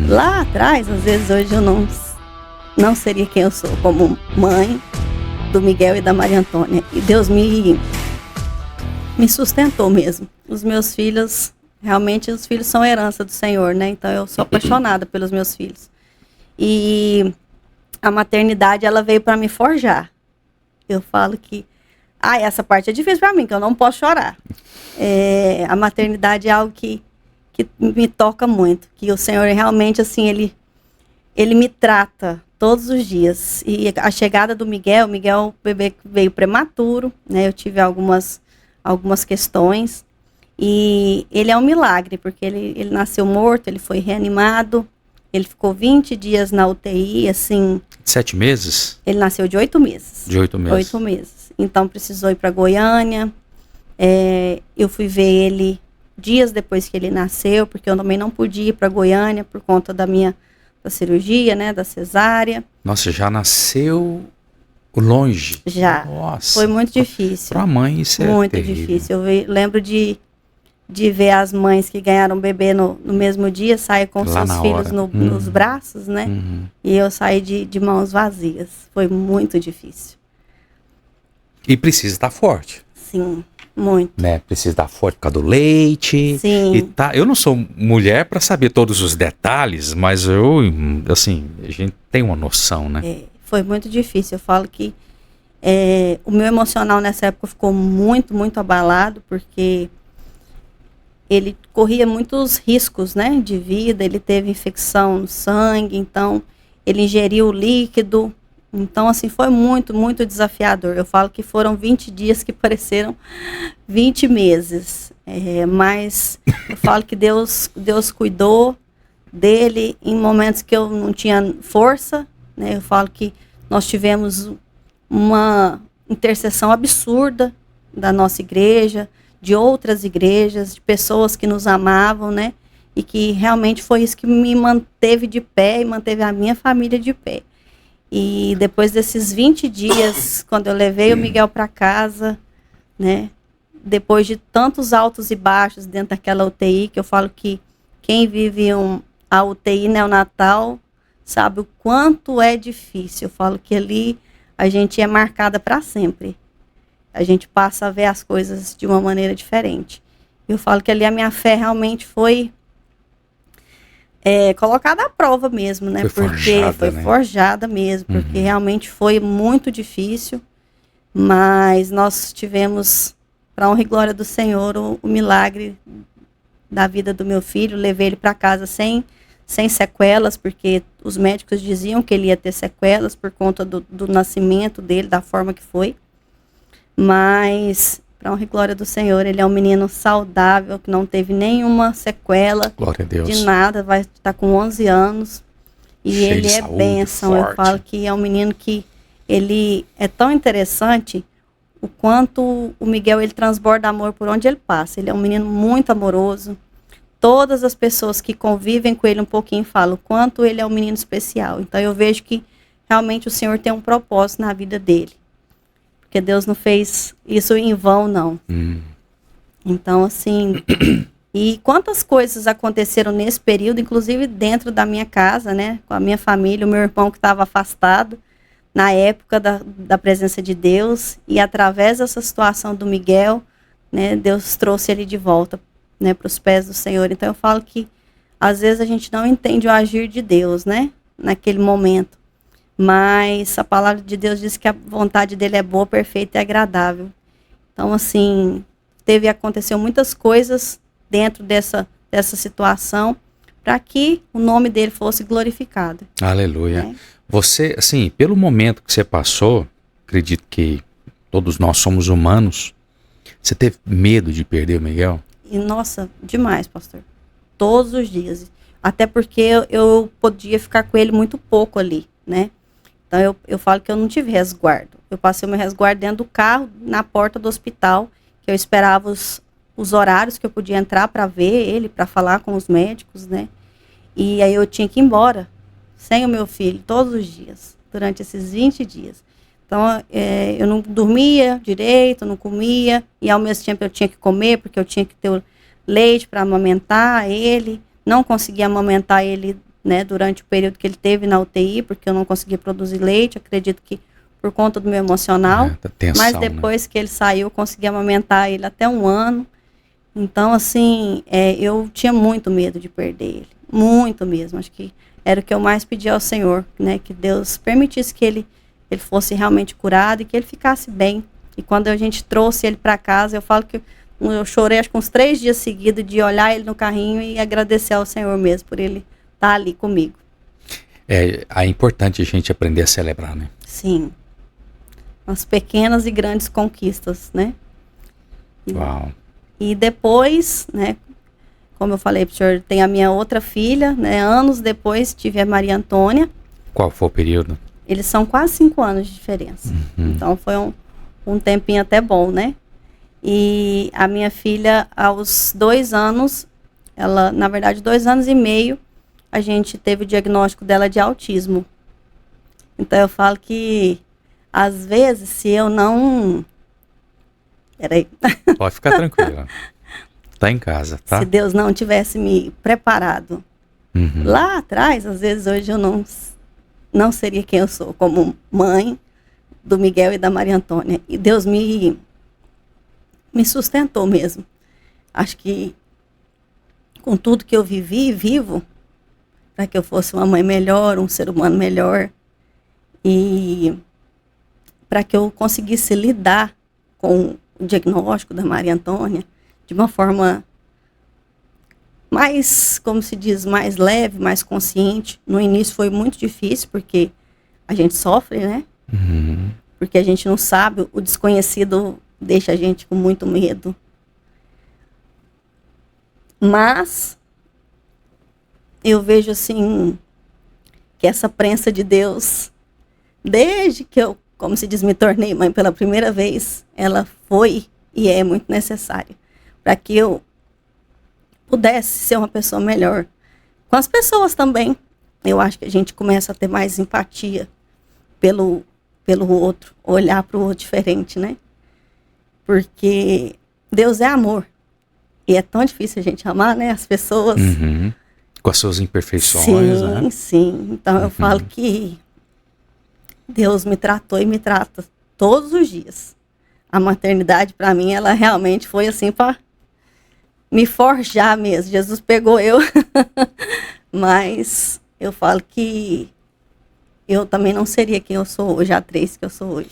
Lá atrás, às vezes hoje eu não seria quem eu sou como mãe do Miguel e da Maria Antônia. E Deus me sustentou mesmo. Os meus filhos, realmente os filhos são herança do Senhor, né? Então eu sou apaixonada pelos meus filhos. E a maternidade, ela veio para me forjar. Eu falo que, essa parte é difícil para mim, que eu não posso chorar. A maternidade é algo que me toca muito, que o Senhor realmente, assim, ele me trata todos os dias. E a chegada do Miguel, o bebê veio prematuro, né? Eu tive algumas questões. E ele é um milagre, porque ele nasceu morto, ele foi reanimado, ele ficou 20 dias na UTI, assim... 7 meses? Ele nasceu de 8 meses. De 8 meses. 8 meses. Então precisou ir para Goiânia. Eu fui ver ele dias depois que ele nasceu, porque eu também não podia ir para Goiânia por conta da cirurgia, né, da cesárea. Nossa, já nasceu longe? Já. Nossa. Foi muito difícil. Para a mãe isso é muito terrível. Difícil. Lembro de ver as mães que ganharam bebê no mesmo dia, sair com lá seus filhos nos braços, né? E eu saí de mãos vazias. Foi muito difícil. E precisa estar forte. Sim. Muito. Né? Precisa dar forte por causa do leite. Sim. E eu não sou mulher para saber todos os detalhes, mas a gente tem uma noção, né? Foi muito difícil. Eu falo que o meu emocional nessa época ficou muito, muito abalado, porque ele corria muitos riscos, né, de vida. Ele teve infecção no sangue, então ele ingeriu líquido. Então, assim, foi muito, muito desafiador. Eu falo que foram 20 dias que pareceram 20 meses. Mas eu falo que Deus cuidou dele em momentos que eu não tinha força, né? Eu falo que nós tivemos uma intercessão absurda da nossa igreja, de outras igrejas, de pessoas que nos amavam, né? E que realmente foi isso que me manteve de pé e manteve a minha família de pé. E depois desses 20 dias, quando eu levei o Miguel para casa, né, depois de tantos altos e baixos dentro daquela UTI, que eu falo que quem vive a UTI neonatal sabe o quanto é difícil. Eu falo que ali a gente é marcada para sempre. A gente passa a ver as coisas de uma maneira diferente. Eu falo que ali a minha fé realmente foi... colocada à prova mesmo, né? Porque foi forjada mesmo, porque realmente foi muito difícil, mas nós tivemos, para honra e glória do Senhor, o milagre da vida do meu filho. Levei ele para casa sem sequelas, porque os médicos diziam que ele ia ter sequelas por conta do nascimento dele, da forma que foi, mas... para honra e glória do Senhor, ele é um menino saudável, que não teve nenhuma sequela. Glória a Deus. De nada, vai estar com 11 anos. E cheio ele de é saúde, bênção. forte. Eu falo que é um menino que ele é tão interessante, o quanto o Miguel, ele transborda amor por onde ele passa. Ele é um menino muito amoroso. Todas as pessoas que convivem com ele um pouquinho falam o quanto ele é um menino especial. Então eu vejo que realmente o Senhor tem um propósito na vida dele. Porque Deus não fez isso em vão, não. Então, assim... E quantas coisas aconteceram nesse período, inclusive dentro da minha casa, né? Com a minha família, o meu irmão que estava afastado na época da presença de Deus. E através dessa situação do Miguel, né? Deus trouxe ele de volta, né? Para os pés do Senhor. Então eu falo que às vezes a gente não entende o agir de Deus, né? Naquele momento. Mas a palavra de Deus diz que a vontade dele é boa, perfeita e agradável. Então, assim, aconteceu muitas coisas dentro dessa situação para que o nome dele fosse glorificado. Aleluia. Né? Você, assim, pelo momento que você passou, acredito que todos nós somos humanos, você teve medo de perder o Miguel? E, nossa, demais, pastor. Todos os dias. Até porque eu podia ficar com ele muito pouco ali, né? Então, eu falo que eu não tive resguardo. Eu passei o meu resguardo dentro do carro, na porta do hospital, que eu esperava os horários que eu podia entrar para ver ele, para falar com os médicos, né? E aí eu tinha que ir embora, sem o meu filho, todos os dias, durante esses 20 dias. Então, eu não dormia direito, não comia, e ao mesmo tempo eu tinha que comer, porque eu tinha que ter o leite para amamentar ele. Não conseguia amamentar ele né, durante o período que ele teve na UTI, porque eu não consegui produzir leite, acredito que por conta do meu emocional, Tensão, mas depois, né, que ele saiu, eu consegui amamentar ele até 1 ano. Então, assim, eu tinha muito medo de perder ele, muito mesmo. Acho que era o que eu mais pedia ao Senhor, né, que Deus permitisse que ele fosse realmente curado e que ele ficasse bem. E quando a gente trouxe ele para casa, eu falo que eu chorei acho que uns 3 dias seguidos de olhar ele no carrinho e agradecer ao Senhor mesmo por ele estar ali comigo. É importante a gente aprender a celebrar, né? Sim. As pequenas e grandes conquistas, né? Uau. E depois, né, como eu falei para o senhor, tem a minha outra filha, né? Anos depois tive a Maria Antônia. Qual foi o período? Eles são quase 5 anos de diferença. Uhum. Então foi um tempinho até bom, né? E a minha filha, aos 2 anos, ela, na verdade, 2 anos e meio, a gente teve o diagnóstico dela de autismo. Então eu falo que, às vezes, se eu não... Peraí. Pode ficar tranquila. Tá em casa, tá? Se Deus não tivesse me preparado lá atrás, às vezes hoje eu não seria quem eu sou, como mãe do Miguel e da Maria Antônia. E Deus me sustentou mesmo. Acho que com tudo que eu vivi e vivo, para que eu fosse uma mãe melhor, um ser humano melhor, e para que eu conseguisse lidar com o diagnóstico da Maria Antônia de uma forma mais, como se diz, mais leve, mais consciente. No início foi muito difícil, porque a gente sofre, né? Uhum. Porque a gente não sabe, o desconhecido deixa a gente com muito medo. Mas eu vejo assim que essa prensa de Deus, desde que eu, como se diz, me tornei mãe pela primeira vez, ela foi e é muito necessária para que eu pudesse ser uma pessoa melhor com as pessoas também. Eu acho que a gente começa a ter mais empatia pelo outro, olhar para o outro diferente, né? Porque Deus é amor. E é tão difícil a gente amar, né? As pessoas. Uhum. Com as suas imperfeições, sim, né? Sim. Então eu falo que Deus me tratou e me trata todos os dias. A maternidade, para mim, ela realmente foi assim para me forjar mesmo. Jesus pegou eu. Mas eu falo que eu também não seria quem eu sou hoje, a atriz que eu sou hoje.